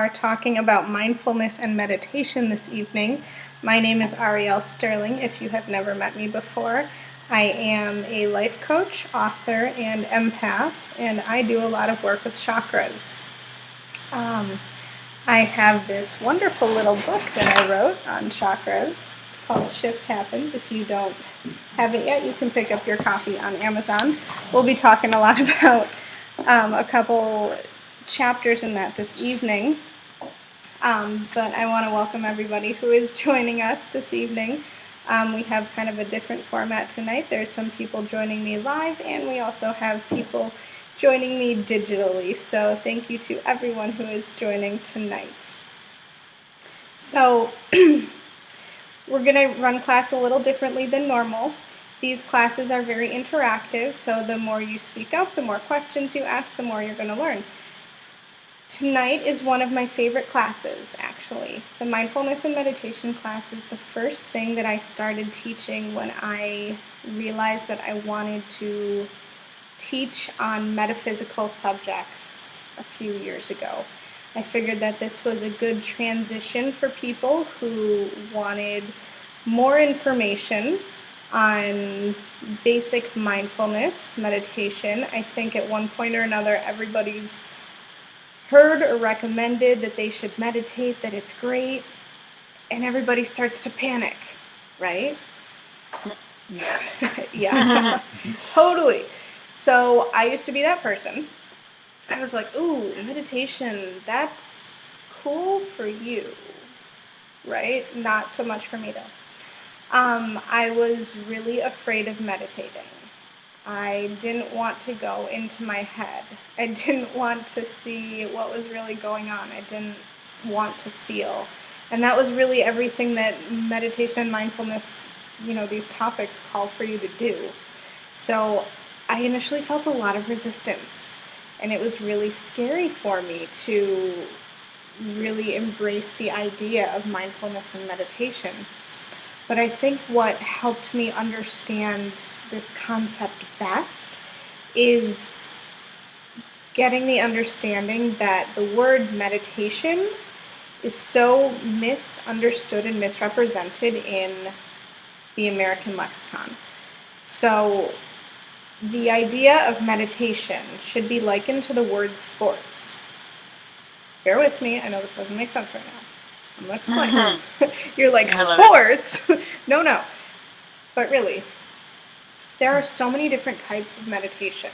Are talking about mindfulness and meditation this evening. My name is Arielle Sterling, if you have never met me before. I am a life coach, author, and empath, and I do a lot of work with chakras. I have this wonderful little book that I wrote on chakras. It's called Shift Happens. If you don't have it yet, you can pick up your copy on Amazon. We'll be talking a lot about a couple chapters in that this evening. But I want to welcome everybody who is joining us this evening. We have kind of a different format tonight. There's some people joining me live, and we also have people joining me digitally. So thank you to everyone who is joining tonight. So we're going to run class a little differently than normal. These classes are very interactive, so the more you speak up, the more questions you ask, the more you're going to learn. Tonight is one of my favorite classes, actually. The mindfulness and meditation class is the first thing that I started teaching when I realized that I wanted to teach on metaphysical subjects a few years ago. I figured that this was a good transition for people who wanted more information on basic mindfulness, meditation. I think at one point or another, everybody's heard or recommended that they should meditate, that it's great, and everybody starts to panic, right? Yes. Yeah, totally. So I used to be that person. I was like, ooh, meditation, that's cool for you, right? Not so much for me, though. I was really afraid of meditating. I didn't want to go into my head. I didn't want to see what was really going on. I didn't want to feel. And that was really everything that meditation and mindfulness, these topics call for you to do. So I initially felt a lot of resistance. And it was really scary for me to really embrace the idea of mindfulness and meditation. But I think what helped me understand this concept best is getting the understanding that the word meditation is so misunderstood and misrepresented in the American lexicon. So the idea of meditation should be likened to the word sports. Bear with me, I know this doesn't make sense right now. I'm going to explain. You're like, sports? No. But really, there are so many different types of meditation,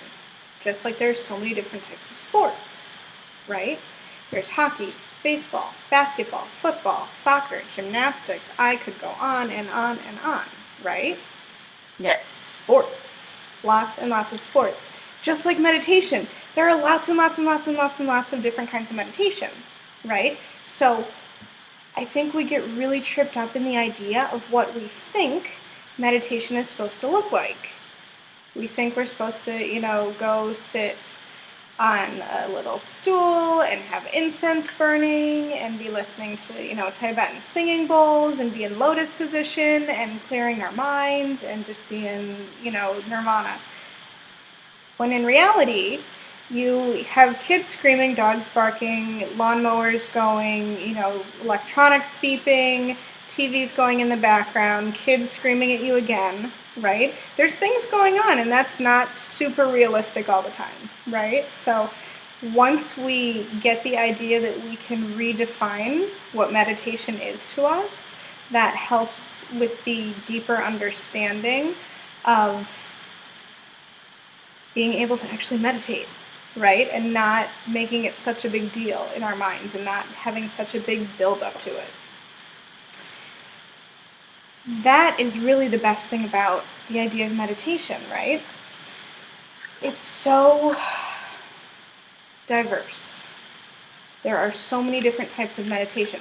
just like there are so many different types of sports, right? There's hockey, baseball, basketball, football, soccer, gymnastics. I could go on and on and on, right? Yes. Sports. Lots and lots of sports. Just like meditation, there are lots and lots and lots and lots and lots of different kinds of meditation, right? So I think we get really tripped up in the idea of what we think meditation is supposed to look like. We think we're supposed to, go sit on a little stool and have incense burning and be listening to, Tibetan singing bowls and be in lotus position and clearing our minds and just be in, nirvana. When in reality, you have kids screaming, dogs barking, lawnmowers going, electronics beeping, TVs going in the background, kids screaming at you again, right? There's things going on, and that's not super realistic all the time, right? So once we get the idea that we can redefine what meditation is to us, that helps with the deeper understanding of being able to actually meditate. Right? And not making it such a big deal in our minds and not having such a big build-up to it. That is really the best thing about the idea of meditation, right? It's so diverse. There are so many different types of meditation.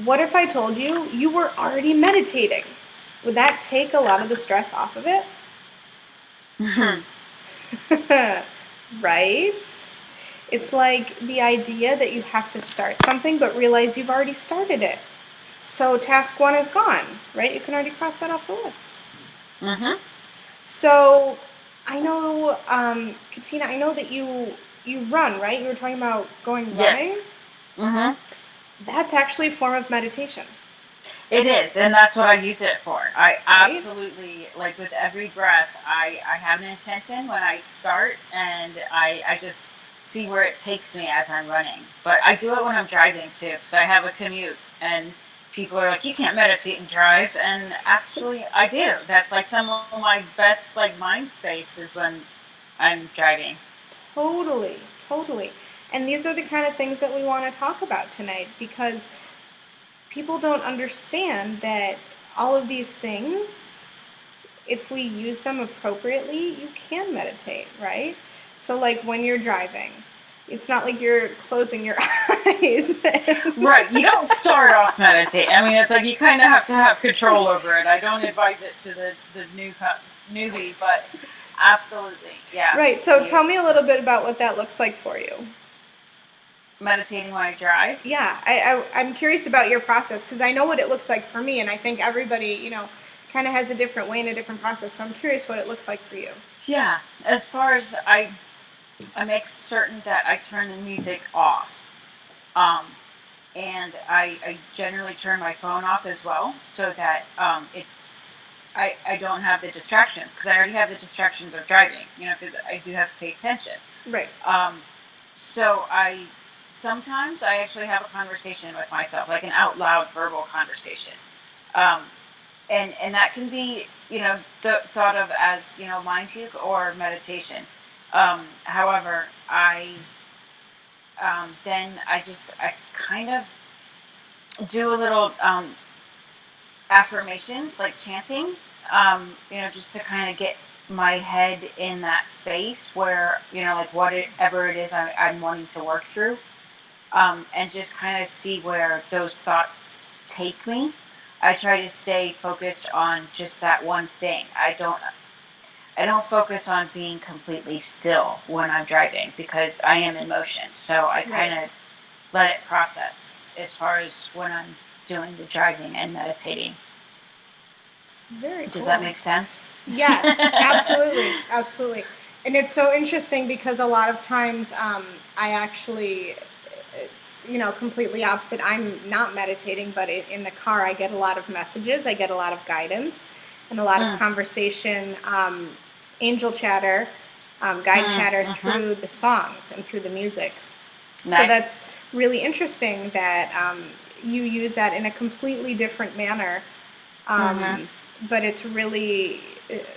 What if I told you you were already meditating? Would that take a lot of the stress off of it? Right? It's like the idea that you have to start something but realize you've already started it. So task 1 is gone, right? You can already cross that off the list. So I know, Katina, I know that you run, right? You were talking about going running? Yes. Mm-hmm. That's actually a form of meditation. It is, and that's what I use it for. I Right? absolutely, like with every breath, I have an intention when I start, and I just see where it takes me as I'm running. But I do it when I'm driving too, so I have a commute, and people are like, you can't meditate and drive, and actually I do. That's like some of my best like mind space is when I'm driving. Totally, totally. And these are the kind of things that we want to talk about tonight because people don't understand that all of these things, if we use them appropriately, you can meditate, right? So, like when you're driving, it's not like you're closing your eyes. Right, you don't start off meditating. I mean, it's like you kind of have to have control over it. I don't advise it to the newbie, but absolutely, Right, yes. so tell me a little bit about what that looks like for you. Meditating when I drive. Yeah, I'm curious about your process because I know what it looks like for me, and I think everybody, kind of has a different way and a different process. So I'm curious what it looks like for you. Yeah, as far as I make certain that I turn the music off. Um, and I generally turn my phone off as well so that I don't have the distractions because I already have the distractions of driving, because I do have to pay attention. Right. So sometimes I actually have a conversation with myself, like an out loud verbal conversation. Um, and that can be, thought of as, mind fugue or meditation. However, then I kind of do a little affirmations like chanting, just to kind of get my head in that space where, like whatever it is I'm wanting to work through, and just kind of see where those thoughts take me. I try to stay focused on just that one thing. I don't focus on being completely still when I'm driving because I am in motion. So I kind of let it process as far as when I'm doing the driving and meditating. Very cool. Does that make sense? Yes, absolutely, absolutely. And it's so interesting because a lot of times I actually, it's, completely opposite. I'm not meditating, but in the car I get a lot of messages, I get a lot of guidance and a lot of conversation, angel chatter, guide chatter through the songs and through the music. Nice. So that's really interesting that you use that in a completely different manner. But it's really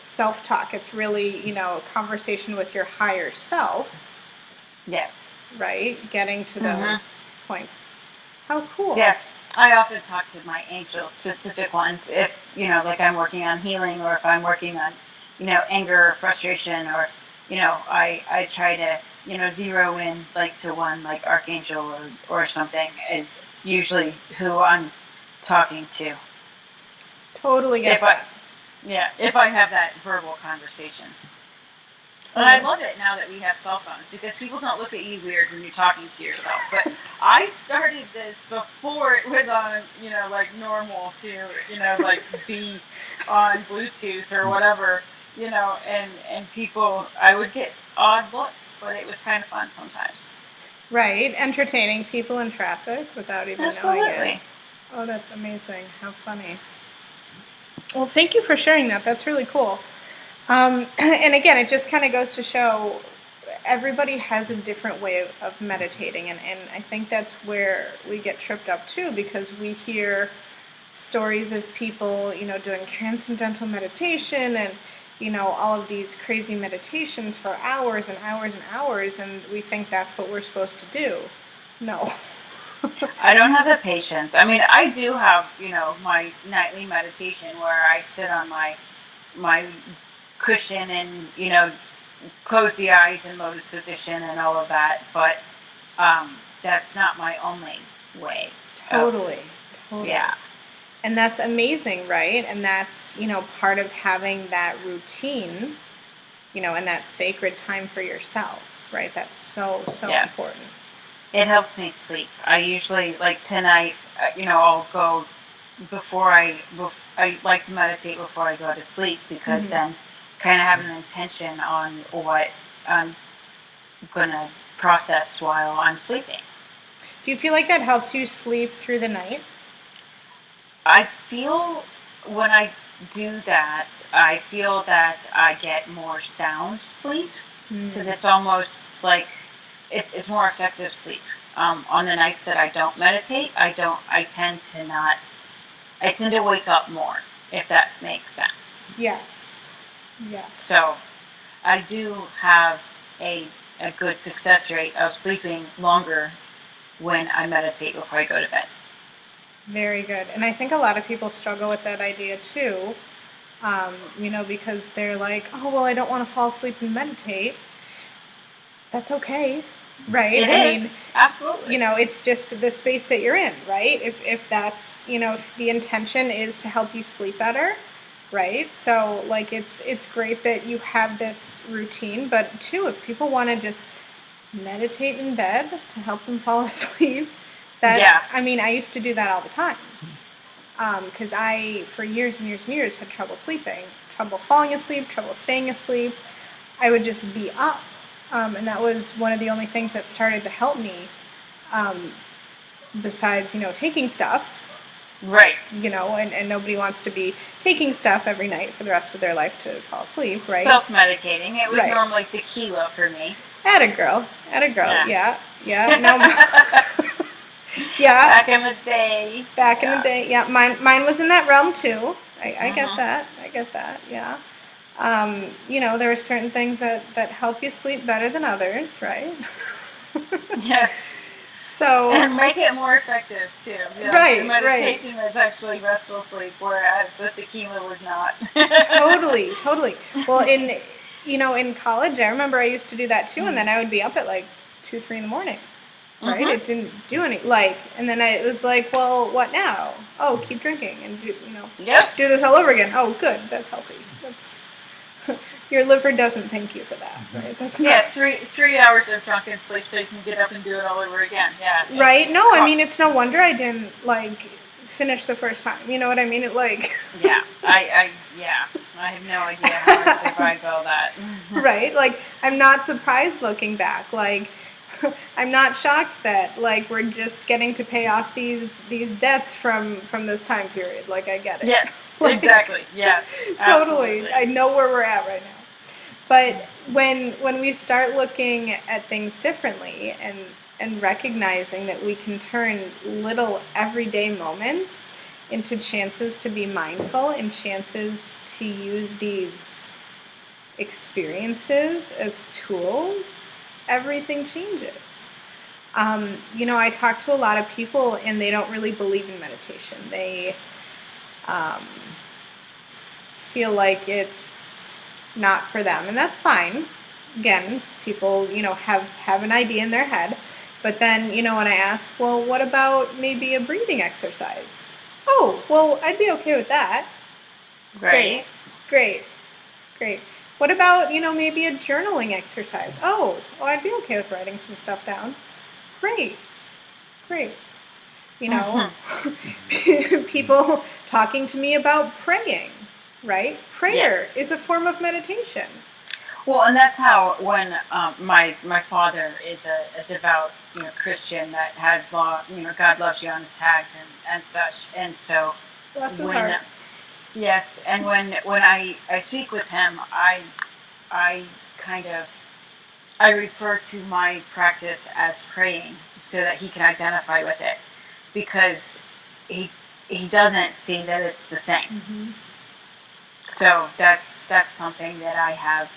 self-talk. It's really, a conversation with your higher self. Yes. Right? Getting to those points. How cool. Yes. I often talk to my angels, specific ones, if, like I'm working on healing or if I'm working on, anger or frustration or, I try to, zero in like to one, like archangel or something is usually who I'm talking to. Totally get that. If I have that verbal conversation. And I love it now that we have cell phones because people don't look at you weird when you're talking to yourself. But I started this before it was on, like normal to, like be on Bluetooth or whatever, and people, I would get odd looks, but it was kind of fun sometimes. Right. Entertaining people in traffic without even knowing it. Oh, that's amazing. How funny. Well, thank you for sharing that. That's really cool. And again, it just kind of goes to show everybody has a different way of meditating. And I think that's where we get tripped up too, because we hear stories of people, doing transcendental meditation and, all of these crazy meditations for hours and hours and hours. And we think that's what we're supposed to do. No. I don't have the patience. I mean, I do have, my nightly meditation where I sit on my cushion and, close the eyes in lotus position and all of that. But that's not my only way. Totally. Yeah. And that's amazing, right? And that's, part of having that routine, and that sacred time for yourself, right? That's so important. It helps me sleep. I usually, like tonight, I'll go I like to meditate before I go to sleep because then kind of have an intention on what I'm going to process while I'm sleeping. Do you feel like that helps you sleep through the night? I feel when I do that, I feel that I get more sound sleep because it's almost like it's more effective sleep. On the nights that I don't meditate, I tend to not. I tend to wake up more, if that makes sense. Yes. Yes. So I do have a good success rate of sleeping longer when I meditate before I go to bed. Very good. And I think a lot of people struggle with that idea too, because they're like, oh, well, I don't want to fall asleep and meditate. That's okay, right? It is. Absolutely. It's just the space that you're in, right? If that's, if the intention is to help you sleep better, right? So, like, it's great that you have this routine, but too, if people want to just meditate in bed to help them fall asleep, I used to do that all the time. Because I, for years and years and years, had trouble sleeping, trouble falling asleep, trouble staying asleep. I would just be up. And that was one of the only things that started to help me, besides, taking stuff. Right. And nobody wants to be taking stuff every night for the rest of their life to fall asleep, right? Self-medicating. It was normally tequila for me. Atta girl. Yeah. No, yeah. Back in the day. Yeah. Mine was in that realm too. I get that. Yeah. There are certain things that help you sleep better than others, right? Yes. So and make it more effective too. Right. The meditation is actually restful sleep, whereas the tequila was not. Totally. Well, in college, I remember I used to do that too, and then I would be up at like 2, 3 in the morning. Right? It didn't do any and then it was like, well, what now? Oh, keep drinking and do this all over again. Oh, good, that's healthy. Your liver doesn't thank you for that, right? That's not 3 hours of drunken sleep so you can get up and do it all over again. Yeah. Right? No, I mean, it's no wonder I didn't finish the first time. You know what I mean? Yeah. I have no idea how I survived all that. Right? I'm not surprised looking back. I'm not shocked that we're just getting to pay off these debts from this time period. I get it. Yes, exactly. Yes, totally. I know where we're at right now. But when we start looking at things differently and recognizing that we can turn little everyday moments into chances to be mindful and chances to use these experiences as tools, everything changes. I talk to a lot of people and they don't really believe in meditation. They feel like it's not for them, and that's fine. Again, people, have an idea in their head, but then, when I ask, well, what about maybe a breathing exercise? Oh, well, I'd be okay with that. Great. What about, maybe a journaling exercise? Oh, I'd be okay with writing some stuff down. Great. People talking to me about praying, right? Prayer is a form of meditation. Well, and that's how when my father is a devout Christian that has God loves you on his tags and such, and so bless his heart. Yes, and when I speak with him, I refer to my practice as praying so that he can identify with it, because he doesn't see that it's the same. Mm-hmm. So that's something that I have.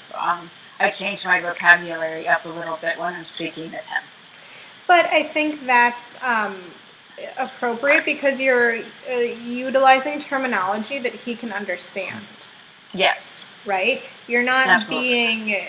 I changed my vocabulary up a little bit when I'm speaking with him. But I think that's appropriate because you're utilizing terminology that he can understand. Yes. Right? You're not Absolutely.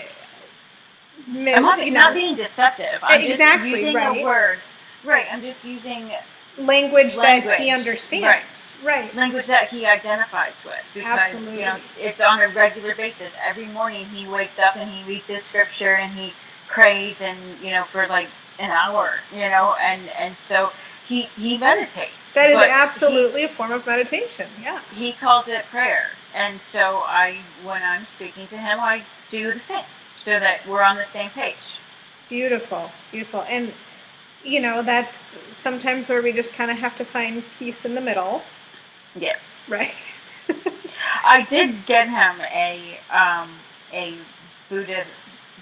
being... not being deceptive. I'm exactly, just using right. a word. Right, I'm just using... Language that he understands. Right. Language that he identifies with. Because, Absolutely. It's on a regular basis. Every morning he wakes up and he reads his scripture and he prays and, for like an hour, and so he meditates. That is absolutely a form of meditation, yeah. He calls it prayer. And so when I'm speaking to him, I do the same so that we're on the same page. Beautiful. And, that's sometimes where we just kind of have to find peace in the middle. Yes. Right. I did get him a Buddhist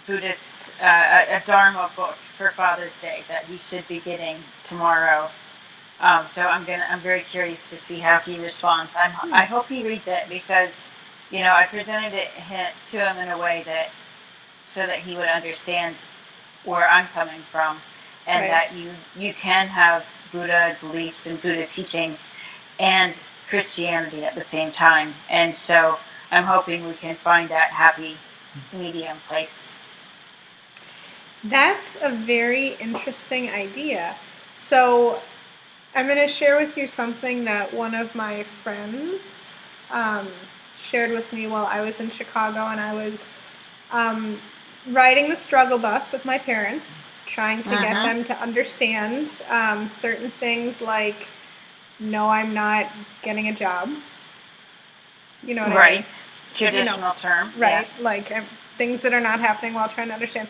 Buddhist a Dharma book for Father's Day that he should be getting tomorrow. So I'm very curious to see how he responds. I hope he reads it because, I presented it to him in a way that so that he would understand where I'm coming from, and Right. that you can have Buddha beliefs and Buddha teachings and Christianity at the same time. And so I'm hoping we can find that happy medium place. That's a very interesting idea. So I'm going to share with you something that one of my friends shared with me while I was in Chicago, and I was riding the struggle bus with my parents, trying to get them to understand certain things like, no, I'm not getting a job. You know what I mean? Right. Traditional term. Right. Yes. Like things that are not happening while trying to understand.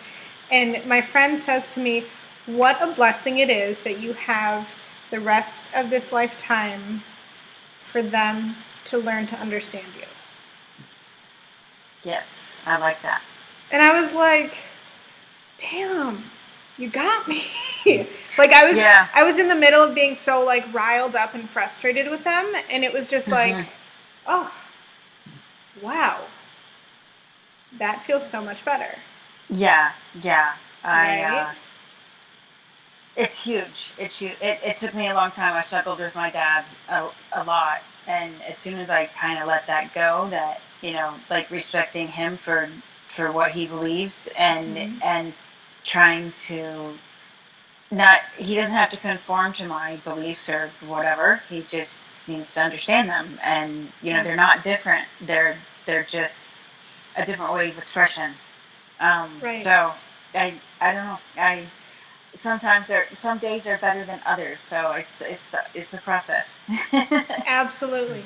And my friend says to me, what a blessing it is that you have the rest of this lifetime for them to learn to understand you. Yes, I like that. And I was like, damn, you got me. Like I was in the middle of being so like riled up and frustrated with them, and it was just like, oh, wow. That feels so much better. Yeah. Right? It's huge. It's huge. It took me a long time. I struggled with my dad a lot, and as soon as I kind of let that go, that like respecting him for what he believes, and trying to not, he doesn't have to conform to my beliefs or whatever. He just needs to understand them, and they're not different. They're just a different way of expression. Right. So I don't know. Sometimes some days are better than others, so it's a process. Absolutely.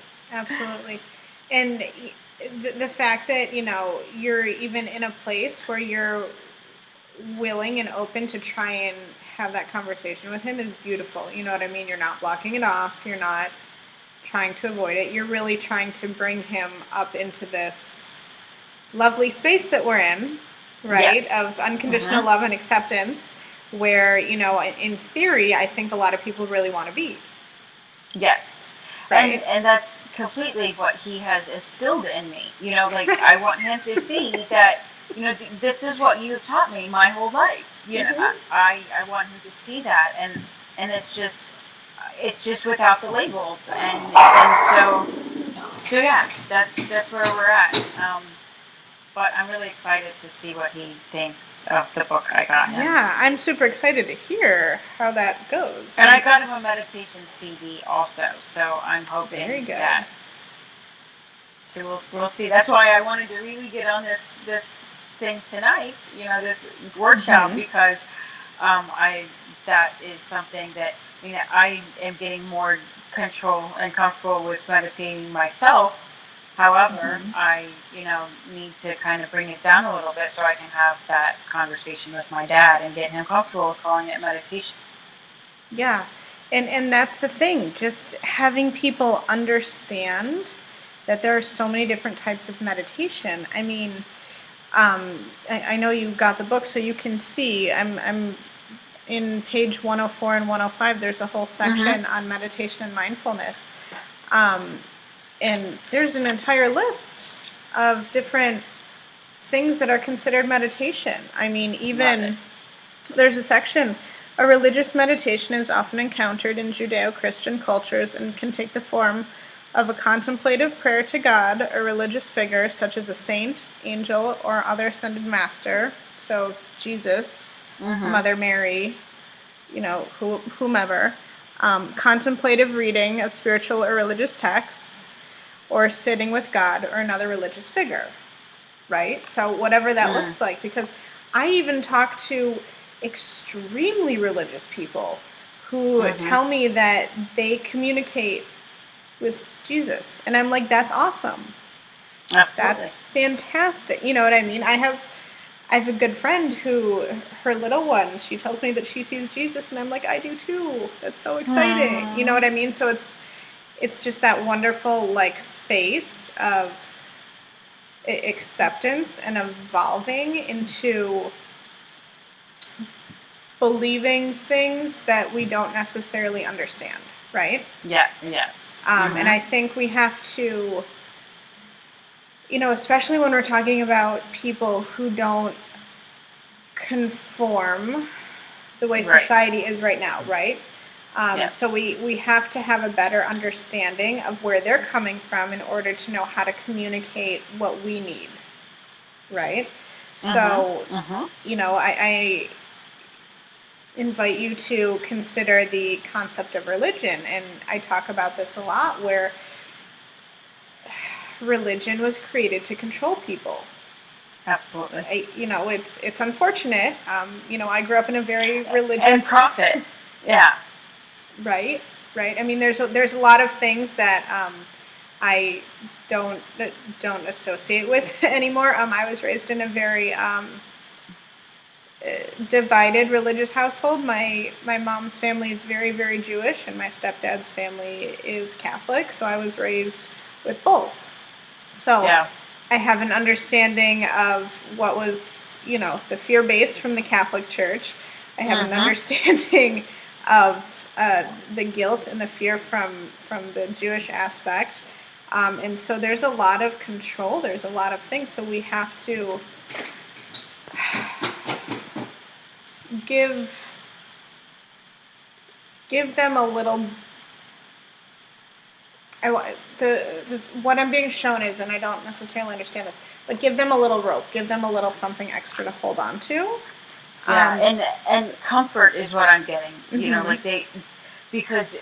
And the fact that you're even in a place where you're willing and open to try and have that conversation with him is beautiful. You know what I mean? You're not blocking it off. You're not trying to avoid it. You're really trying to bring him up into this lovely space that we're in, right? Yes. Of unconditional love and acceptance, where, in theory, I think a lot of people really want to be. Yes. Right? And that's completely what he has instilled in me. Like I want him to see that, this is what you've taught me my whole life. I want him to see that, and it's just without the labels, and so yeah, that's where we're at. But I'm really excited to see what he thinks of the book I got him. Yeah, I'm super excited to hear how that goes. And I got him a meditation CD also, so I'm hoping that. So we'll see. That's why I wanted to really get on this thing tonight. This workshop, because that is something that I am getting more control and comfortable with meditating myself. However, I, need to kind of bring it down a little bit so I can have that conversation with my dad and get him comfortable with calling it meditation. Yeah. And that's the thing. Just having people understand that there are so many different types of meditation. I mean, I know you got the book, so you can see. I'm in page 104 and 105. There's a whole section on meditation and mindfulness. And there's an entire list of different things that are considered meditation. I mean, even there's a section, a religious meditation is often encountered in Judeo-Christian cultures and can take the form of a contemplative prayer to God, a religious figure such as a saint, angel, or other ascended master, so Jesus, Mother Mary, whomever, contemplative reading of spiritual or religious texts, or sitting with God or another religious figure, right? So whatever that looks like, because I even talk to extremely religious people who tell me that they communicate with Jesus. And I'm like, that's awesome. Absolutely. That's fantastic. You know what I mean? I have I have a good friend who, her little one, she tells me that she sees Jesus, and I'm like, I do too. That's so exciting. You know what I mean? So it's just that wonderful like space of acceptance and evolving into believing things that we don't necessarily understand, right? Yeah, yes. And I think we have to, especially when we're talking about people who don't conform the way society is right now, right? Yes. So we have to have a better understanding of where they're coming from in order to know how to communicate what we need, right? So, I invite you to consider the concept of religion, and I talk about this a lot, where religion was created to control people. Absolutely. It's unfortunate. I grew up in a very religious and profit. Yeah. Right. I mean, there's a lot of things that I don't associate with anymore. I was raised in a very divided religious household. My mom's family is very, very Jewish, and my stepdad's family is Catholic. So I was raised with both. So I have an understanding of what was, the fear base from the Catholic Church. I have an understanding of the guilt and the fear from the Jewish aspect. And so there's a lot of control. There's a lot of things. So we have to give them a little. What I'm being shown is, and I don't necessarily understand this, but give them a little rope. Give them a little something extra to hold on to. Yeah, and comfort is what I'm getting. Because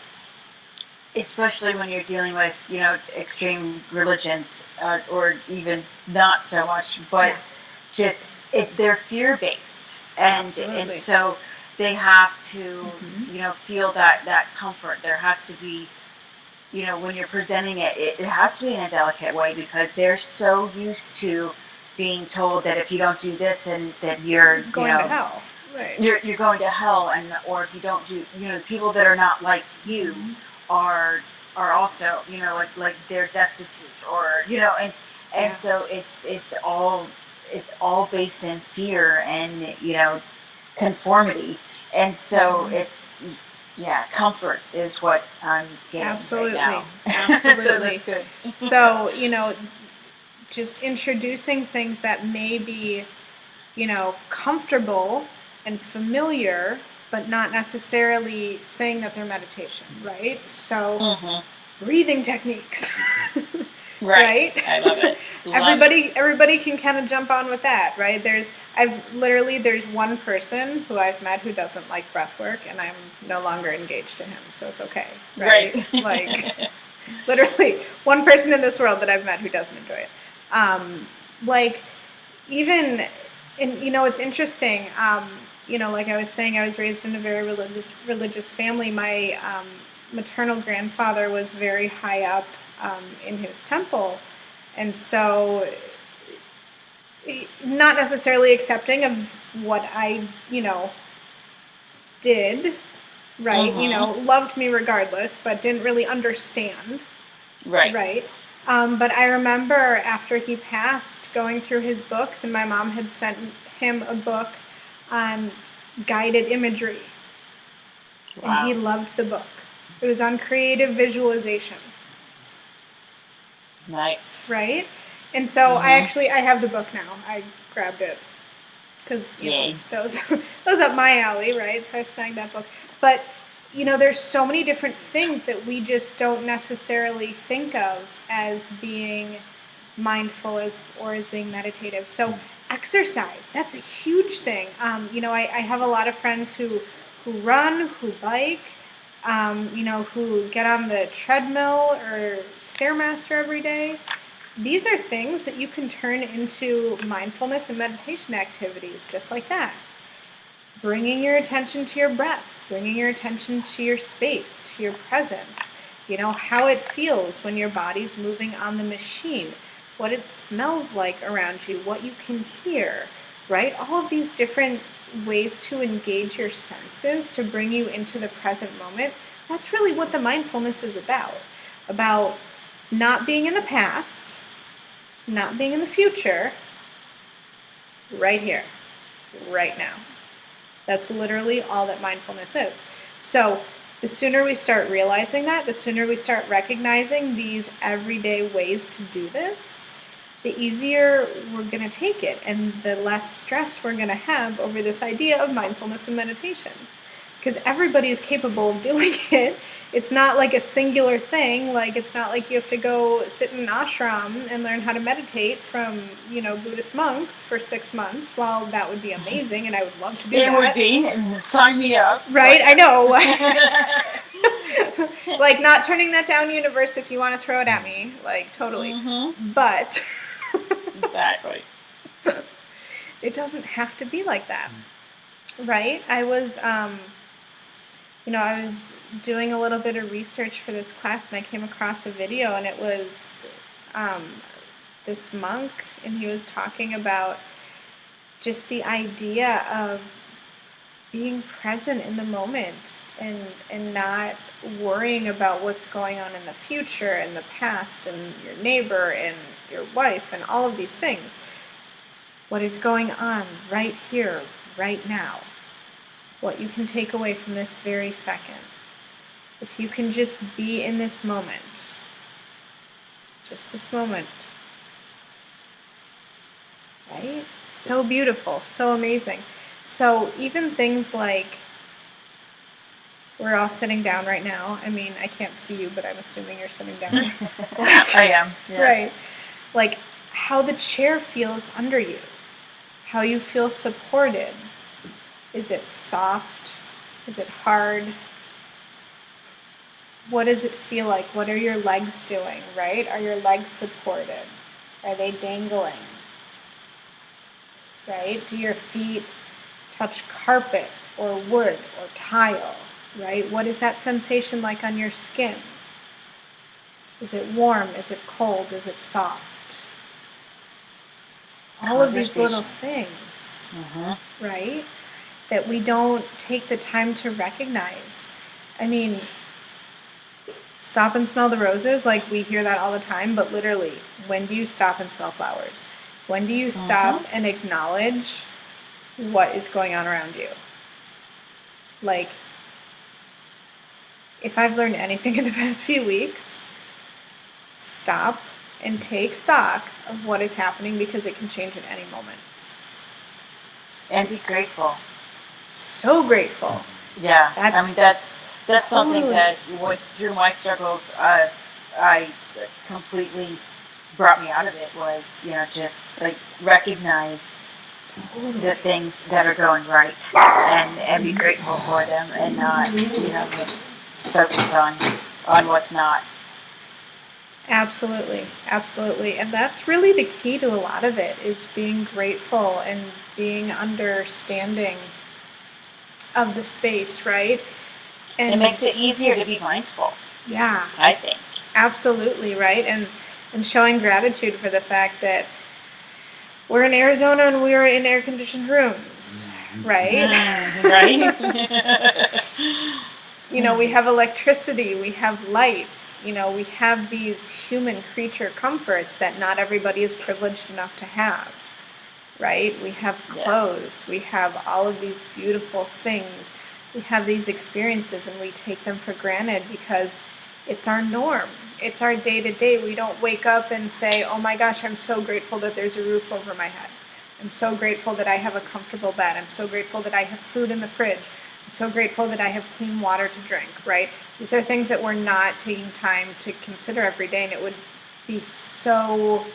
especially when you're dealing with, extreme religions, or even not so much, but just they're fear-based. And so they have to, feel that comfort. There has to be, when you're presenting it has to be in a delicate way, because they're so used to being told that if you don't do this, and that you're going to hell. Right. You're going to hell, or if you don't do, people that are not like you are also, like they're destitute, or and so it's all based in fear and conformity, and so it's comfort is what I'm getting. Absolutely. Right now. Absolutely. So that's good. So just introducing things that may be comfortable and familiar, but not necessarily saying that they're meditation, right? So breathing techniques. Right. I love it. Everybody can kind of jump on with that, right? There's one person who I've met who doesn't like breath work, and I'm no longer engaged to him, so it's okay, right? Like literally one person in this world that I've met who doesn't enjoy it. Even, and it's interesting. Like I was saying, I was raised in a very religious family. My maternal grandfather was very high up in his temple, and so not necessarily accepting of what I did, right? Loved me regardless, but didn't really understand, right? But I remember after he passed, going through his books, and my mom had sent him a book on guided imagery. Wow. And he loved the book. It was on creative visualization. Nice. Right? And so I have the book now. I grabbed it because that was up my alley, right? So I snagged that book. But there's so many different things that we just don't necessarily think of as being mindful or as being meditative. So exercise, that's a huge thing. I have a lot of friends who run, who bike, who get on the treadmill or Stairmaster every day. These are things that you can turn into mindfulness and meditation activities just like that. Bringing your attention to your breath, bringing your attention to your space, to your presence, how it feels when your body's moving on the machine, what it smells like around you, what you can hear, right? All of these different ways to engage your senses to bring you into the present moment. That's really what the mindfulness is about not being in the past, not being in the future, right here, right now. That's literally all that mindfulness is. So the sooner we start realizing that, the sooner we start recognizing these everyday ways to do this, the easier we're going to take it and the less stress we're going to have over this idea of mindfulness and meditation. Because everybody is capable of doing it. It's not like a singular thing. Like, it's not like you have to go sit in an ashram and learn how to meditate from, Buddhist monks for 6 months. While that would be amazing, and I would love to do that. It would be. Sign me up. Right? I know. Like, not turning that down, universe, if you want to throw it at me. Like, totally. Mm-hmm. But... Exactly. It doesn't have to be like that. Right? I was doing a little bit of research for this class, and I came across a video, and it was this monk, and he was talking about just the idea of being present in the moment and not worrying about what's going on in the future and the past and your neighbor and your wife and all of these things. What is going on right here, right now? What you can take away from this very second. If you can just be in this moment, just this moment, right? So beautiful, so amazing. So even things like, we're all sitting down right now. I mean, I can't see you, but I'm assuming you're sitting down. I am. Yeah. Right. Like how the chair feels under you, how you feel supported. Is it soft? Is it hard? What does it feel like? What are your legs doing, right? Are your legs supported? Are they dangling? Right? Do your feet touch carpet or wood or tile, right? What is that sensation like on your skin? Is it warm? Is it cold? Is it soft? All of these little things, right? That we don't take the time to recognize. I mean, stop and smell the roses, like we hear that all the time, but literally, when do you stop and smell flowers? When do you stop and acknowledge what is going on around you? Like, if I've learned anything in the past few weeks, stop and take stock of what is happening, because it can change at any moment. And be grateful. So grateful. Yeah, that's something that through my struggles, I completely brought me out of it, was, just like recognize the things that are going right and be grateful for them, and not, focus on what's not. Absolutely, absolutely. And that's really the key to a lot of it, is being grateful and being understanding of the space, right? And it makes it easier to be mindful. Yeah. I think. Absolutely, right? And showing gratitude for the fact that we're in Arizona and we're in air-conditioned rooms, right? Right. We have electricity, we have lights, we have these human creature comforts that not everybody is privileged enough to have, right? We have clothes, we have all of these beautiful things, we have these experiences, and we take them for granted because it's our norm. It's our day-to-day. We don't wake up and say, oh my gosh, I'm so grateful that there's a roof over my head. I'm so grateful that I have a comfortable bed. I'm so grateful that I have food in the fridge. I'm so grateful that I have clean water to drink, right? These are things that we're not taking time to consider every day, and it would be so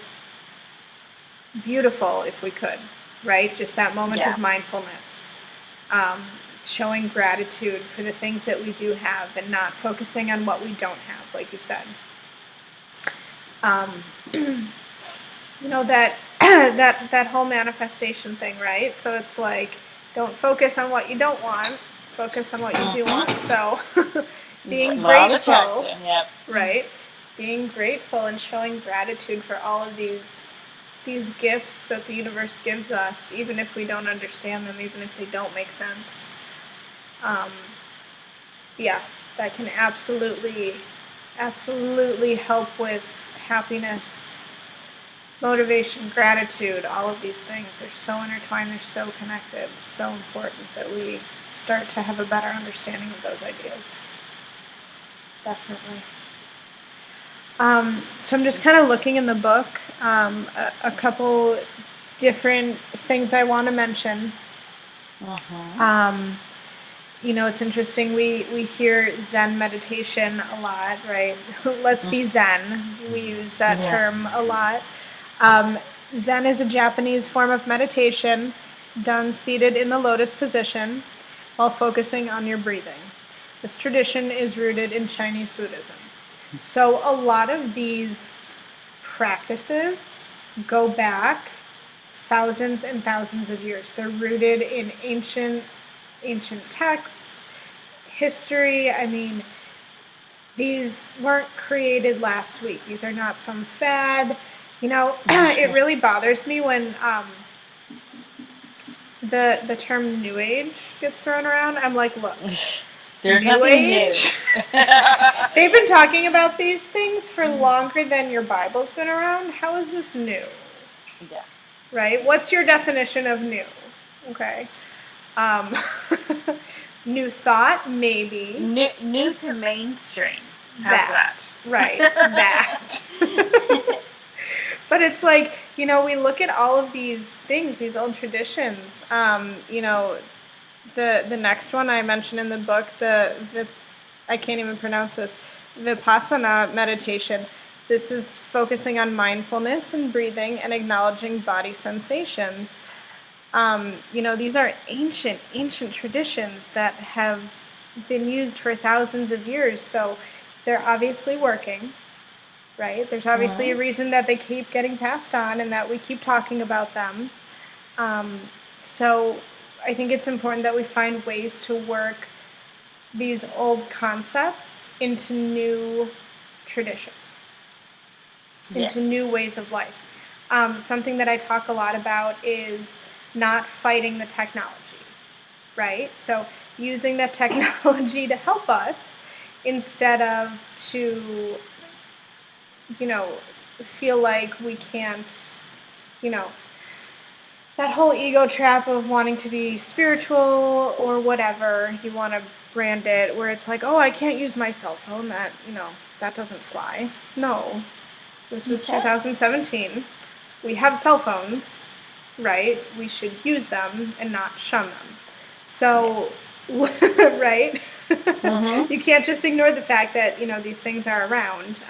beautiful if we could, right? Just that moment of mindfulness. Showing gratitude for the things that we do have and not focusing on what we don't have, like you said. That whole manifestation thing, right? So it's like, don't focus on what you don't want, focus on what you do want. So being grateful, right? Being grateful and showing gratitude for all of these these gifts that the universe gives us, even if we don't understand them, even if they don't make sense. Yeah, that can absolutely help with happiness, motivation, gratitude, all of these things. They're so intertwined, they're so connected. It's so important that we start to have a better understanding of those ideas. Definitely. So I'm just kind of looking in the book, a couple different things I want to mention. It's interesting. We hear Zen meditation a lot, right? Let's be Zen. We use that term a lot. Zen is a Japanese form of meditation done seated in the lotus position while focusing on your breathing. This tradition is rooted in Chinese Buddhism. So a lot of these practices go back thousands and thousands of years. They're rooted in ancient texts, history. I mean, these weren't created last week. These are not some fad. It really bothers me when the term New Age gets thrown around. I'm like, look, there's nothing new. They've been talking about these things for longer than your Bible's been around. How is this new? Yeah. Right? What's your definition of new? Okay. New thought, maybe. New to mainstream. That. Right. That. But it's like, we look at all of these things, these old traditions. The next one I mentioned in the book, the I can't even pronounce this, Vipassana meditation. This is focusing on mindfulness and breathing and acknowledging body sensations. These are ancient traditions that have been used for thousands of years. So they're obviously working, right? There's obviously a reason that they keep getting passed on and that we keep talking about them. So I think it's important that we find ways to work these old concepts into new tradition, into new ways of life. Something that I talk a lot about is not fighting the technology, right? So using the technology to help us instead of to, feel like we can't, that whole ego trap of wanting to be spiritual or whatever you want to brand it, where it's like, oh, I can't use my cell phone, that doesn't fly. No, this is 2017. We have cell phones, right? We should use them and not shun them. So, right? You can't just ignore the fact that, these things are around.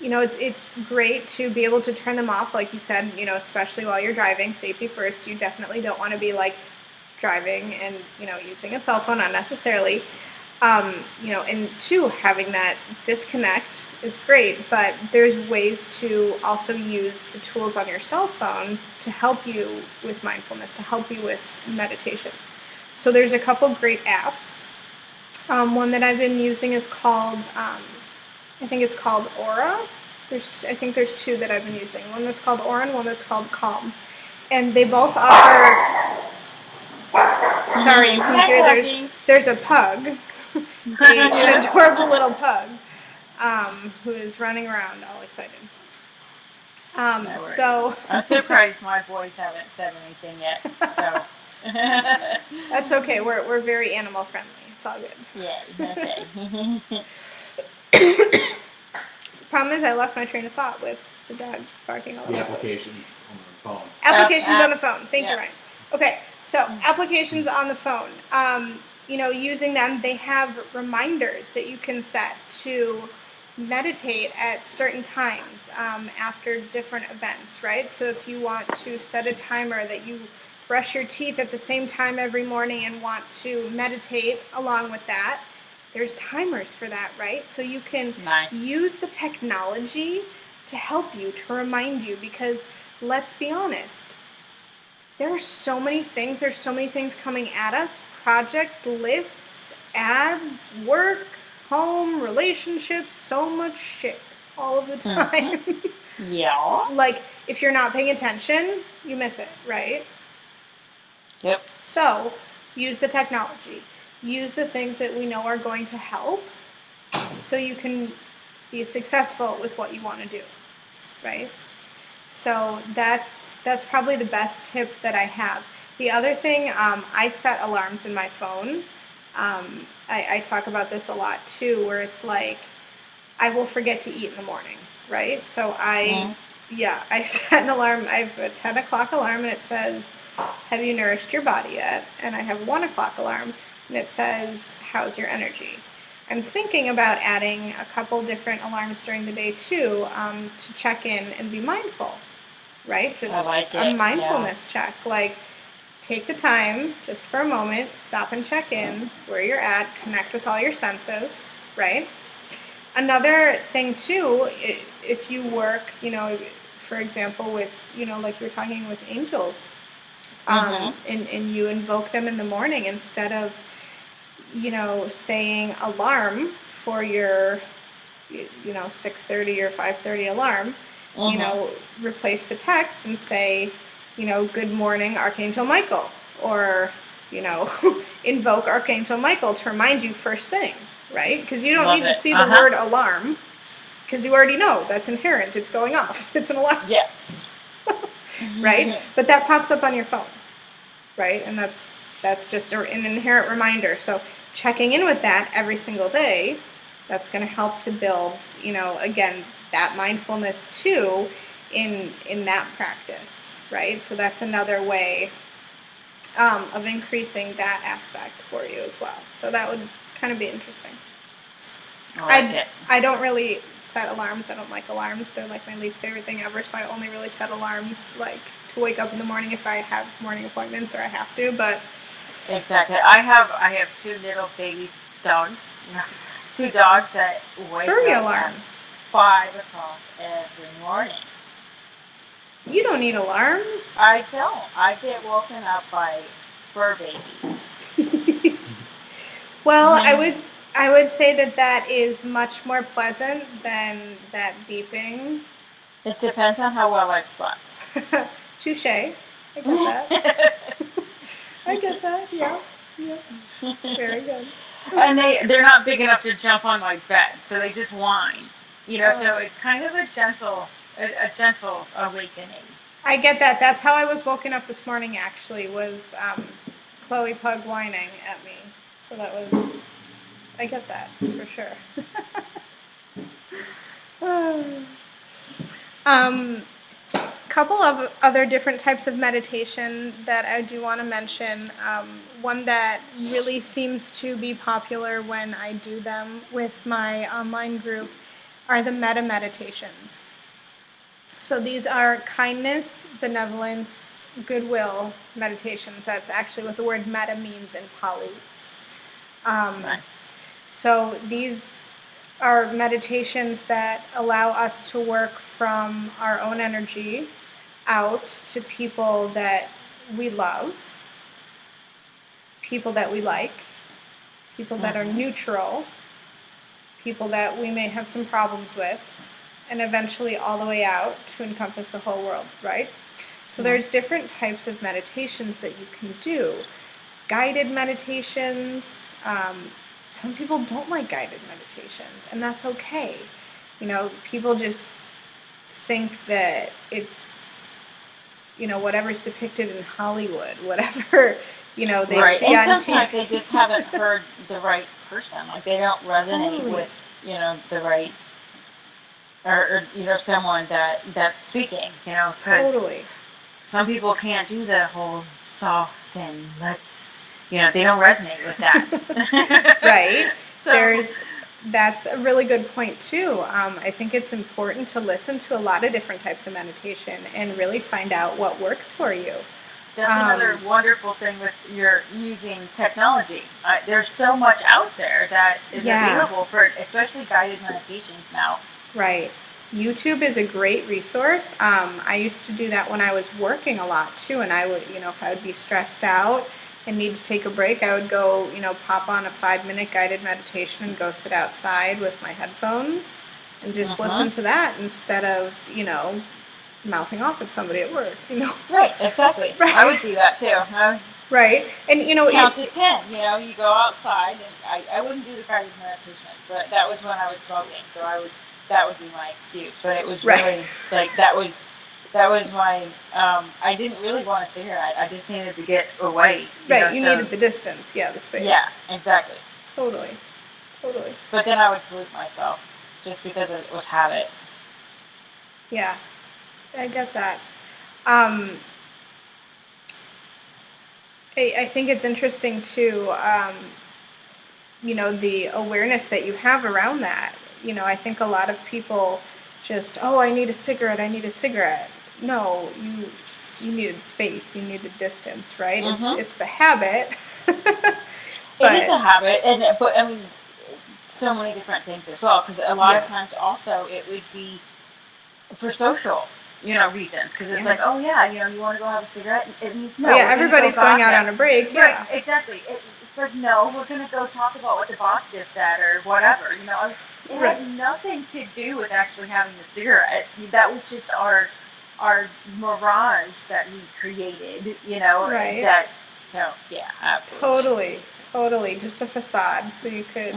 It's great to be able to turn them off, like you said, especially while you're driving. Safety first. You definitely don't want to be like driving and, using a cell phone unnecessarily. And two, having that disconnect is great, but there's ways to also use the tools on your cell phone to help you with mindfulness, to help you with meditation. So there's a couple great apps. One that I've been using is called, I think it's called Aura. I think there's two that I've been using. One that's called Aura and one that's called Calm. And they both offer... Sorry, you can hear there's a pug. An adorable little pug who is running around all excited. So I'm surprised my boys haven't said anything yet. So that's okay. We're very animal friendly. It's all good. Yeah. Okay. Problem is, I lost my train of thought with the dog barking all over. The applications on the phone. Applications on the phone. Thank you, Ryan. Okay, so applications on the phone. Using them, they have reminders that you can set to meditate at certain times after different events, right? So if you want to set a timer that you brush your teeth at the same time every morning and want to meditate along with that, there's timers for that, right? So you can use the technology to help you, to remind you, because let's be honest, there are so many things. There's so many things coming at us. Projects, lists, ads, work, home, relationships, so much shit all of the time. Yeah. Like, if you're not paying attention, you miss it, right? Yep. So, use the technology. Use the things that we know are going to help so you can be successful with what you want to do, right? So that's probably the best tip that I have. The other thing, I set alarms in my phone. I talk about this a lot too, where it's like I will forget to eat in the morning, right? So I set an alarm. I have a 10 o'clock alarm, and it says, "Have you nourished your body yet?" And I have a 1 o'clock alarm, and it says, "How's your energy?" I'm thinking about adding a couple different alarms during the day too, to check in and be mindful, right? Just a mindfulness check. Like, take the time just for a moment, stop and check in where you're at, connect with all your senses, right? Another thing too, if you work, for example, with, like you were talking with angels, and you invoke them in the morning instead of, saying alarm for your, 6:30 or 5:30 alarm, replace the text and say, "Good morning, Archangel Michael," or, invoke Archangel Michael to remind you first thing, right? Because you don't need to see the word alarm, because you already know that's inherent. It's going off. It's an alarm. Yes. Right? But that pops up on your phone, right? And that's just an inherent reminder. So checking in with that every single day, that's going to help to build, again, that mindfulness too in that practice, right? So that's another way of increasing that aspect for you as well. So that would kind of be interesting. I don't really set alarms. I don't like alarms. They're like my least favorite thing ever. So I only really set alarms like to wake up in the morning if I have morning appointments or I have to. But exactly, I have 2 little baby dogs. 2 dogs that wake up alarms. At 5 o'clock every morning. You don't need alarms. I don't. I get woken up by fur babies. Well, I would say that is much more pleasant than that beeping. It depends on how well I've slept. Touche. I get that. I get that. Yeah. Very good. And they're not big enough to jump on my bed, so they just whine. So it's kind of a gentle awakening. I get that. That's how I was woken up this morning, actually, was Chloe Pug whining at me. So that was, I get that, for sure. Couple of other different types of meditation that I do want to mention. One that really seems to be popular when I do them with my online group are the metta meditations. So these are kindness, benevolence, goodwill meditations. That's actually what the word metta means in Pali. Nice. So these are meditations that allow us to work from our own energy out to people that we love, people that we like, people that are neutral, people that we may have some problems with, and eventually all the way out to encompass the whole world, right? So there's different types of meditations that you can do. Guided meditations. Some people don't like guided meditations, and that's okay. People just think that it's, whatever's depicted in Hollywood, whatever, they see on TV. And sometimes TV. they just haven't heard the right person. Like, they don't resonate with, the right, or someone that's speaking, because some people can't do the whole soft and let's, they don't resonate with that. Right. So that's a really good point too. I think it's important to listen to a lot of different types of meditation and really find out what works for you. That's another wonderful thing with your using technology. There's so much out there that is available for, especially guided meditations now. Right. YouTube is a great resource. I used to do that when I was working a lot too, and I would, if I would be stressed out and need to take a break, I would go, pop on a 5-minute guided meditation and go sit outside with my headphones and just listen to that instead of, mouthing off at somebody at work, Right, exactly. Right. I would do that too. Right. And, Count to 10, you go outside, and I wouldn't do the guided meditations, but that was when I was smoking, so that would be my excuse. But it was really, like, that was my, I didn't really want a cigarette. I just needed to get away. Right, you needed the distance, the space. Yeah, exactly. Totally. But then I would pollute myself, just because it was habit. Yeah, I get that. I think it's interesting too, the awareness that you have around that. I think a lot of people just, I need a cigarette. No, you needed space, you needed distance, right? It's the habit. It is a habit, but I mean, so many different things as well, because a lot of times also it would be for social, reasons, because it's like, you want to go have a cigarette? It needs no. Everybody's going out on a break. Right, exactly. It's like, no, we're going to go talk about what the boss just said or whatever. It had nothing to do with actually having the cigarette. That was just our mirage that we created. Right. So yeah, absolutely. Totally, just a facade, so you could,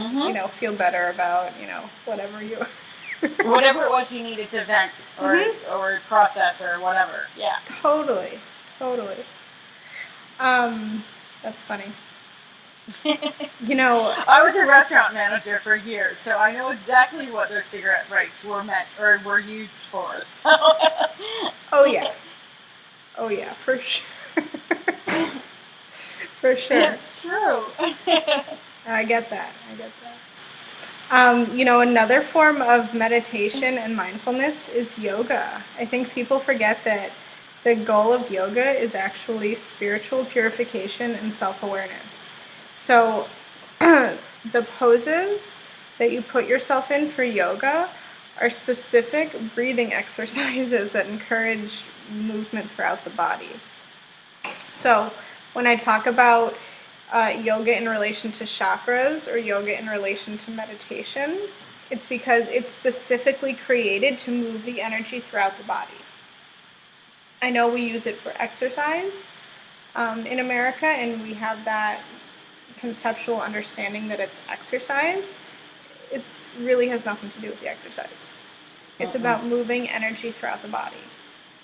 feel better about, whatever whatever it was you needed to vent or process or whatever. Yeah. Totally. That's funny. I was a restaurant manager for years, so I know exactly what those cigarette breaks were meant or were used for. So. Oh yeah, for sure. For sure. It's true. I get that. Another form of meditation and mindfulness is yoga. I think people forget that the goal of yoga is actually spiritual purification and self-awareness. So the poses that you put yourself in for yoga are specific breathing exercises that encourage movement throughout the body. So when I talk about yoga in relation to chakras or yoga in relation to meditation, it's because it's specifically created to move the energy throughout the body. I know we use it for exercise in America, and we have that conceptual understanding that it's exercise. It really has nothing to do with the exercise. It's about moving energy throughout the body.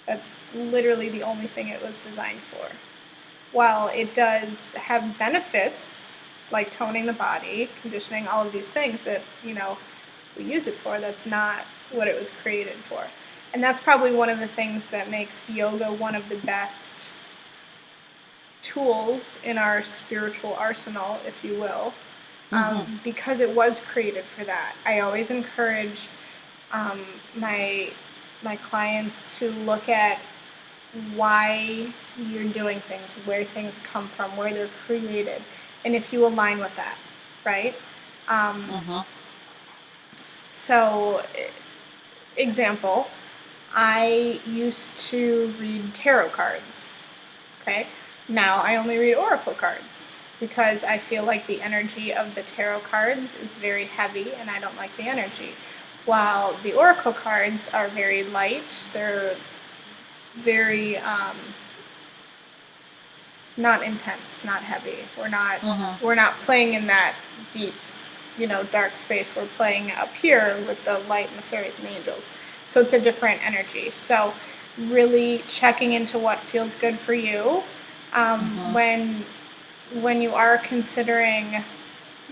That's literally the only thing it was designed for. While it does have benefits, like toning the body, conditioning, all of these things that, we use it for, that's not what it was created for. And that's probably one of the things that makes yoga one of the best tools in our spiritual arsenal, if you will, because it was created for that. I always encourage my clients to look at why you're doing things, where things come from, where they're created, and if you align with that, right? So, example, I used to read tarot cards, okay? Now I only read oracle cards because I feel like the energy of the tarot cards is very heavy and I don't like the energy. While the oracle cards are very light, they're very not intense, not heavy. We're not playing in that deep, dark space. We're playing up here with the light and the fairies and the angels. So it's a different energy. So really checking into what feels good for you when you are considering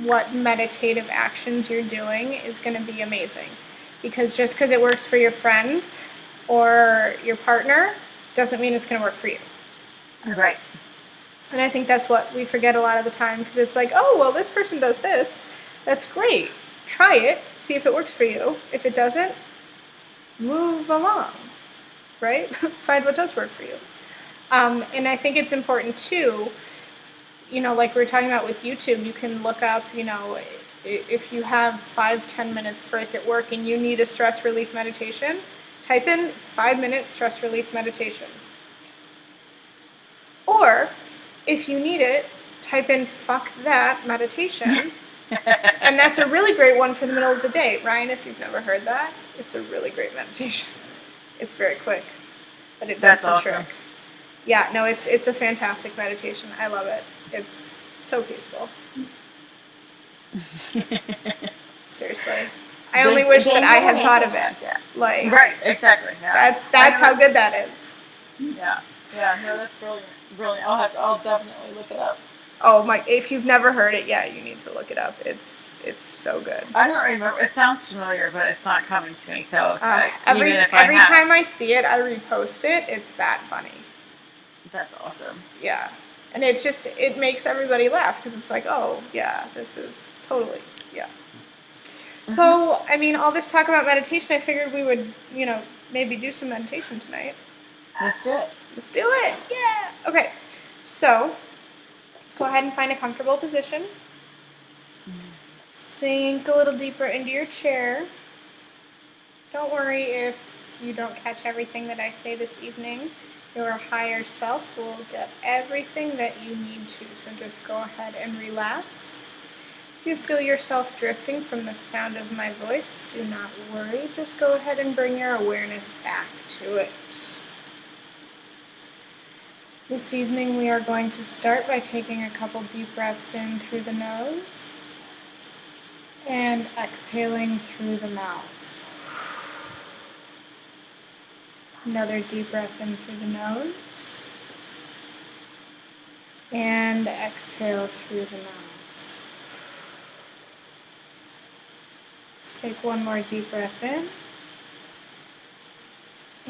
what meditative actions you're doing is going to be amazing. Because just because it works for your friend or your partner doesn't mean it's going to work for you. Right. And I think that's what we forget a lot of the time, because it's like, this person does this. That's great. Try it. See if it works for you. If it doesn't, move along, right? Find what does work for you. And I think it's important too, like we were talking about with YouTube, you can look up, if you have 5-10 minutes break at work and you need a stress relief meditation, type in 5-minute stress relief meditation. Or if you need it, type in fuck that meditation And that's a really great one for the middle of the day. Ryan, if you've never heard that, it's a really great meditation. It's very quick, but it does the trick. Yeah, no, it's a fantastic meditation. I love it. It's so peaceful. Seriously. I only wish that I had thought of it. Yeah. Like, right, exactly. Yeah. That's how good that is. Yeah. Yeah, no, that's brilliant. Brilliant. I'll definitely look it up. Oh my, if you've never heard it, yeah, you need to look it up. It's so good. I don't remember. It sounds familiar, but it's not coming to me. So every time I see it, I repost it. It's that funny. That's awesome. Yeah. And it makes everybody laugh because it's like, oh, yeah, this is totally, yeah. Mm-hmm. So, I mean, all this talk about meditation, I figured we would, maybe do some meditation tonight. Let's do it. Let's do it. Yeah. Okay. So, let's go ahead and find a comfortable position. Sink a little deeper into your chair. Don't worry if you don't catch everything that I say this evening. Your higher self will get everything that you need to, so just go ahead and relax. If you feel yourself drifting from the sound of my voice, do not worry. Just go ahead and bring your awareness back to it. This evening we are going to start by taking a couple deep breaths in through the nose and exhaling through the mouth. Another deep breath in through the nose and exhale through the mouth. Let's take one more deep breath in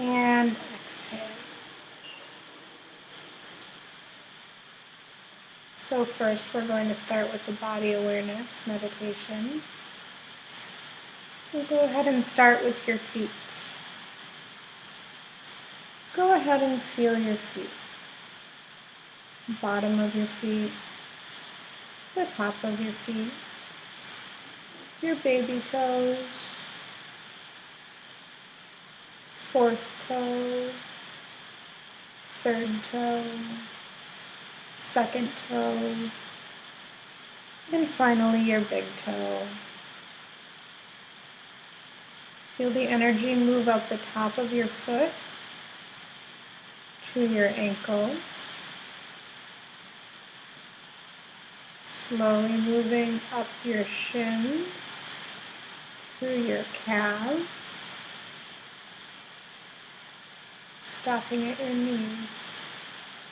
and exhale. So first we're going to start with the body awareness meditation. We'll go ahead and start with your feet. Go ahead and feel your feet. The bottom of your feet, the top of your feet, your baby toes, fourth toe, third toe, second toe, and finally your big toe. Feel the energy move up the top of your foot to your ankles, slowly moving up your shins, through your calves, stopping at your knees.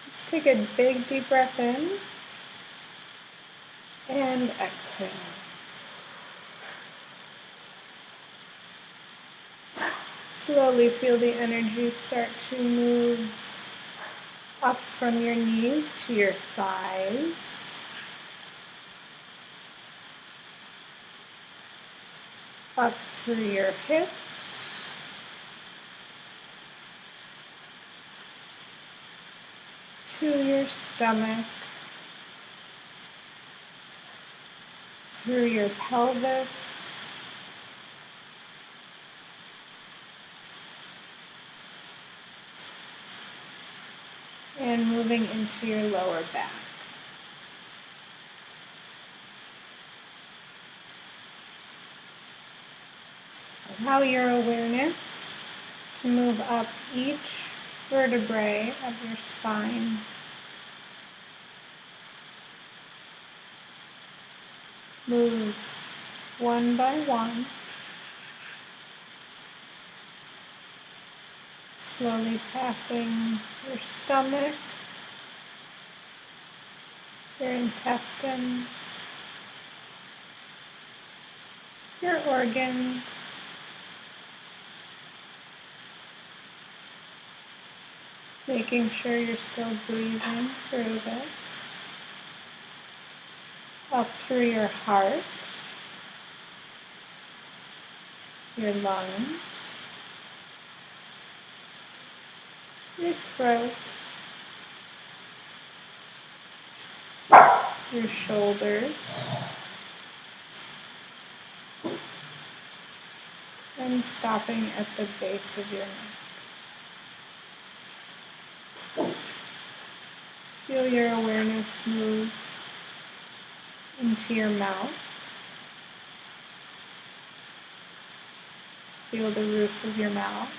Let's take a big deep breath in and exhale. Slowly feel the energy start to move up from your knees to your thighs. Up through your hips. To your stomach. Through your pelvis. And moving into your lower back. Allow your awareness to move up each vertebrae of your spine. Move one by one. Slowly passing your stomach, your intestines, your organs, making sure you're still breathing through this, up through your heart, your lungs, your throat, your shoulders, and stopping at the base of your neck. Feel your awareness move into your mouth. Feel the roof of your mouth,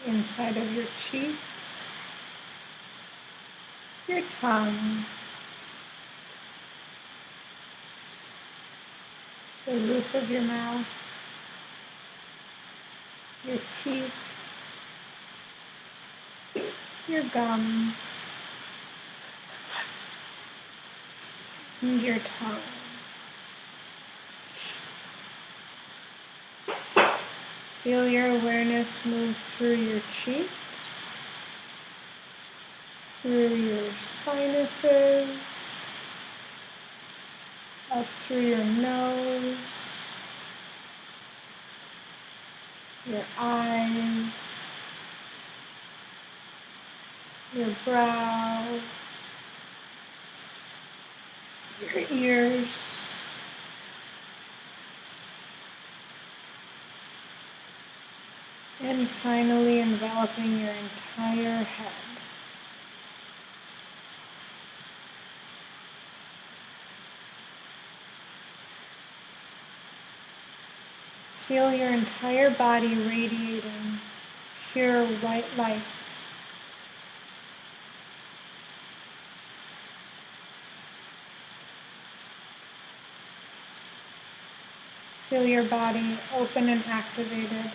inside of your cheeks, your tongue, the roof of your mouth, your teeth, your gums, and your tongue. Feel your awareness move through your cheeks, through your sinuses, up through your nose, your eyes, your brow, your ears, and finally enveloping your entire head. Feel your entire body radiating pure white light. Feel your body open and activated.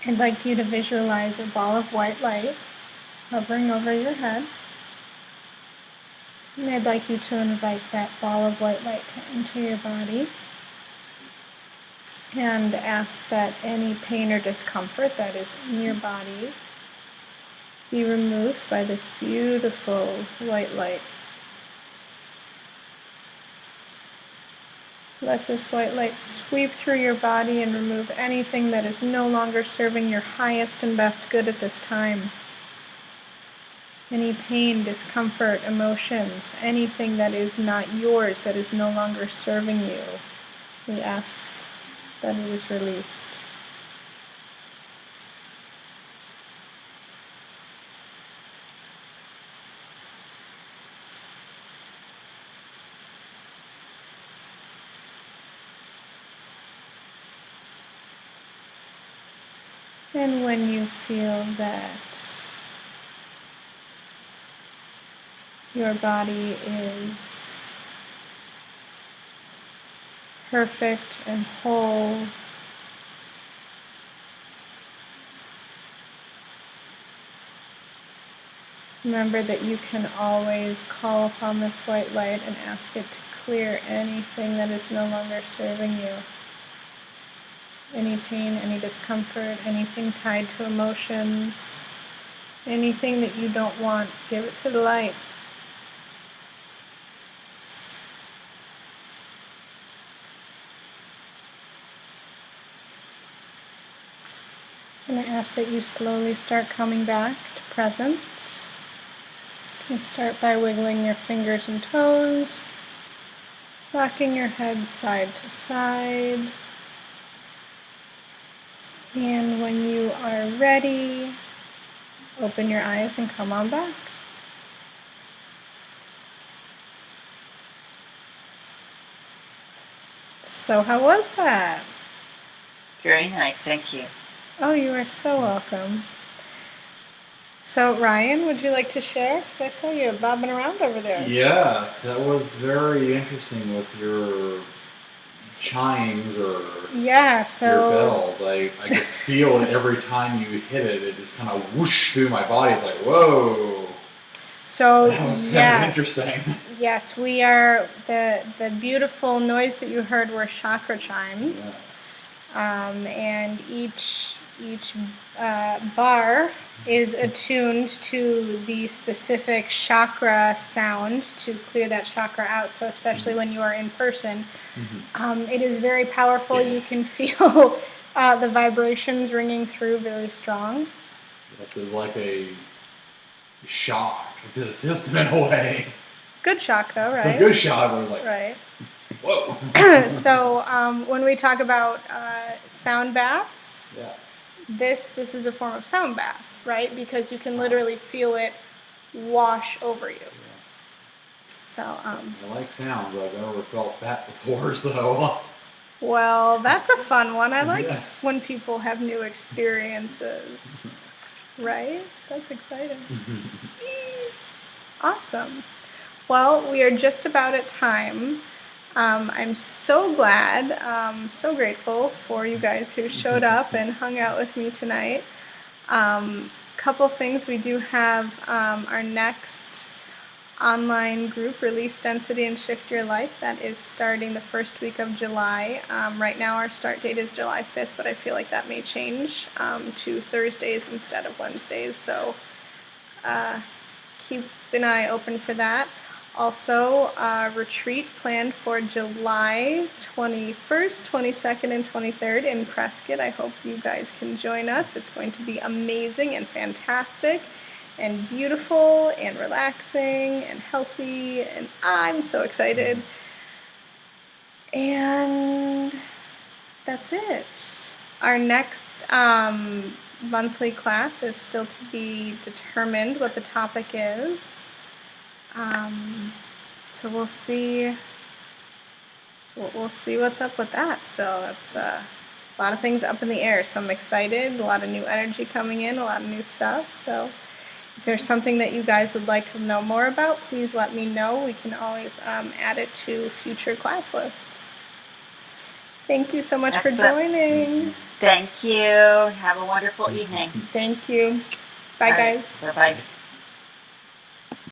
I'd like you to visualize a ball of white light hovering over your head. And I'd like you to invite that ball of white light to enter your body and ask that any pain or discomfort that is in your body be removed by this beautiful white light. Let this white light sweep through your body and remove anything that is no longer serving your highest and best good at this time. Any pain, discomfort, emotions, anything that is not yours, that is no longer serving you, we ask that it is released. And when you feel that your body is perfect and whole, remember that you can always call upon this white light and ask it to clear anything that is no longer serving you. Any pain, any discomfort, anything tied to emotions, anything that you don't want, give it to the light. I'm going to ask that you slowly start coming back to presence. You start by wiggling your fingers and toes, rocking your head side to side. And when you are ready, open your eyes and come on back. So how was that? Very nice, thank you. Oh, you are so welcome. So Ryan, would you like to share? Because I saw you bobbing around over there. Yes, that was very interesting with your chimes or Yeah, your bells. I could feel it every time you hit it. It just kind of whoosh through my body. It's like, whoa. So that was yes, kind of interesting. Yes, we are the beautiful noise that you heard were chakra chimes, and each bar is attuned to the specific chakra sound to clear that chakra out. So especially when you are in person, it is very powerful. Yeah. You can feel the vibrations ringing through very strong. It's like a shock to the system in a way. Good shock though, right? It's a good shock. I was like, right. Whoa. So when we talk about sound baths, yes. this is a form of sound bath, right? Because you can literally feel it wash over you. Yes. So I like sounds. I've never felt that before, so. Well, that's a fun one. I like yes. when people have new experiences, right? That's exciting. Awesome. Well, we are just about at time. I'm so glad, so grateful for you guys who showed up and hung out with me tonight. Couple things, we do have our next online group, Release Density and Shift Your Life, that is starting the first week of July. Right now our start date is July 5th, but I feel like that may change to Thursdays instead of Wednesdays, so keep an eye open for that. Also, a retreat planned for July 21st, 22nd, and 23rd in Prescott. I hope you guys can join us. It's going to be amazing and fantastic and beautiful and relaxing and healthy, and I'm so excited. And that's it. Our next monthly class is still to be determined what the topic is. So we'll see what's up with that still. It's a lot of things up in the air, so I'm excited. A lot of new energy coming in, a lot of new stuff. So if there's something that you guys would like to know more about, please let me know. We can always add it to future class lists. Thank you so much for joining. Thank you. Have a wonderful evening. Thank you. Bye, guys. Bye-bye.